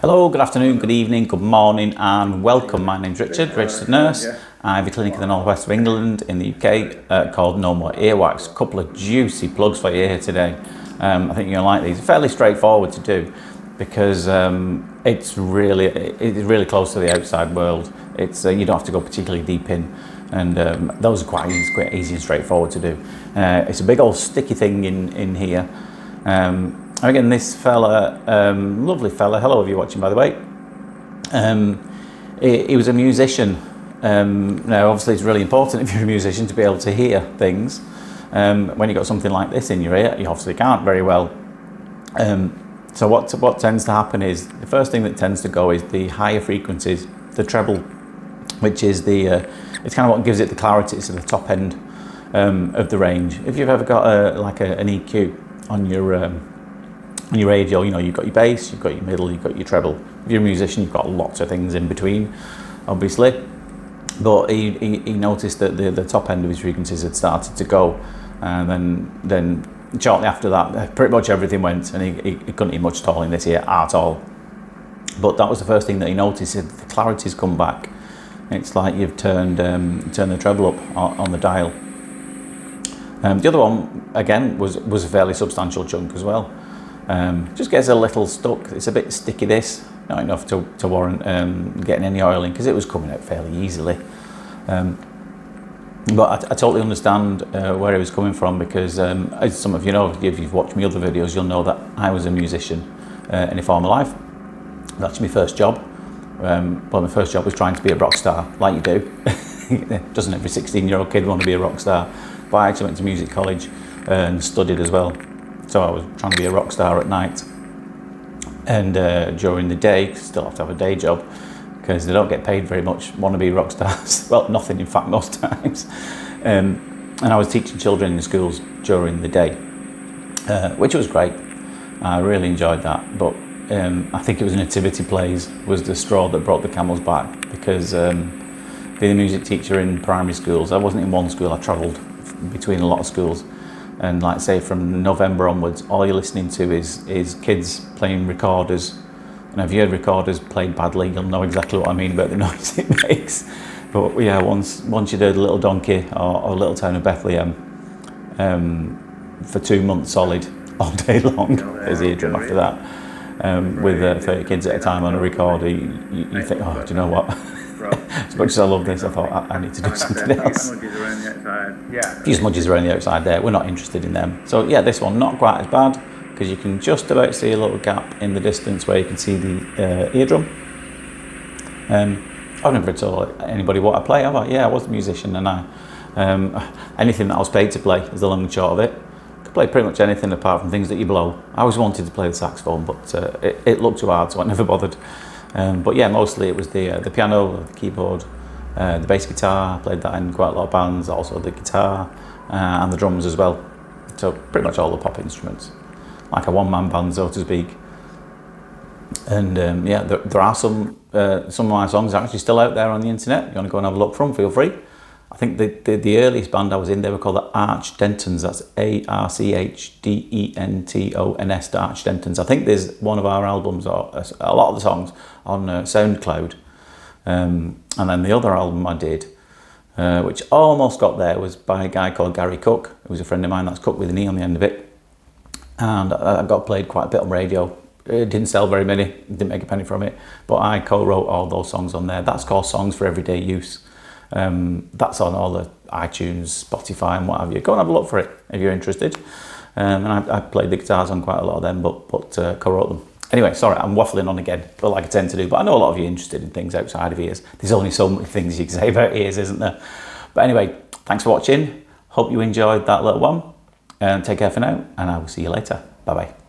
Hello, good afternoon, good evening, good morning and welcome. My name's Richard, registered nurse. I have a clinic in the northwest of England in the UK called No More Earwax. A couple of juicy plugs for you here today. I think you're going to like these. Fairly straightforward to do because it's really close to the outside world. You don't have to go particularly deep in, and those are quite easy and straightforward to do. It's a big old sticky thing in here. Again, this fella, lovely fella, hello if you're watching by the way, he was a musician. Now obviously it's really important if you're a musician to be able to hear things. When you've got something like this in your ear, you obviously can't very well. So what tends to happen is, the first thing that tends to go is the higher frequencies, the treble, which is it's kind of what gives it the clarity. It's at the top end of the range. If you've ever got an EQ on your radio, you know, you've got your bass, you've got your middle, you've got your treble. If you're a musician, you've got lots of things in between, obviously. But he noticed that the top end of his frequencies had started to go, and then shortly after that, pretty much everything went, and he couldn't hear much at all in this ear at all. But that was the first thing that he noticed. The clarity's come back. It's like you've turned the treble up on the dial. The other one again was a fairly substantial chunk as well. Just gets a little stuck. It's a bit sticky, this, not enough to warrant getting any oil in, because it was coming out fairly easily. But I totally understand where he was coming from, because as some of you know, if you've watched my other videos, you'll know that I was a musician in a former life. That's my first job. Well, my first job was trying to be a rock star, like you do. Doesn't every 16-year-old kid want to be a rock star? But I actually went to music college and studied as well. So I was trying to be a rock star at night, and during the day, still have to have a day job because they don't get paid very much, wannabe rock stars. Well, nothing in fact most times. And I was teaching children in the schools during the day, which was great. I really enjoyed that. But I think it was nativity plays was the straw that brought the camel's back, because being a music teacher in primary schools, I wasn't in one school, I travelled between a lot of schools. And like say from November onwards, all you're listening to is kids playing recorders. And if you heard recorders played badly, you'll know exactly what I mean about the noise it makes. But yeah, once you'd heard Little Donkey or Little Town of Bethlehem for 2 months solid, all day long, there's the eardrum after that, with 30 kids at a time on a recorder, you think, oh, do you know what? As much as I love this, I thought I need to do something else. A few smudges around the outside there, we're not interested in them. So yeah, this one not quite as bad, because you can just about see a little gap in the distance where you can see the eardrum. I've never told anybody what I play, have I? Yeah, I was a musician, and anything that I was paid to play is the long and short of it. I could play pretty much anything apart from things that you blow. I always wanted to play the saxophone, but it looked too hard, so I never bothered. But yeah, mostly it was the piano, the keyboard, the bass guitar. I played that in quite a lot of bands, also the guitar and the drums as well. So pretty much all the pop instruments, like a one-man band, so to speak. And yeah, there are some of my songs are actually still out there on the internet. You want to go and have a look for them, feel free. I think the earliest band I was in, they were called the Archdentons. That's Archdentons, the Archdentons. I think there's one of our albums, or a lot of the songs, on SoundCloud. And then the other album I did, which almost got there, was by a guy called Gary Cook, who was a friend of mine. That's Cook with an E on the end of it. And I got played quite a bit on radio. It didn't sell very many, didn't make a penny from it, but I co-wrote all those songs on there. That's called Songs for Everyday Use. That's on all the iTunes, Spotify and what have you. Go and have a look for it if you're interested. And I played the guitars on quite a lot of them, but co-wrote them. Anyway, sorry, I'm waffling on again, but like I tend to do. But I know a lot of you are interested in things outside of ears. There's only so many things you can say about ears, isn't there? But anyway, thanks for watching. Hope you enjoyed that little one. Take care for now, and I will see you later. Bye-bye.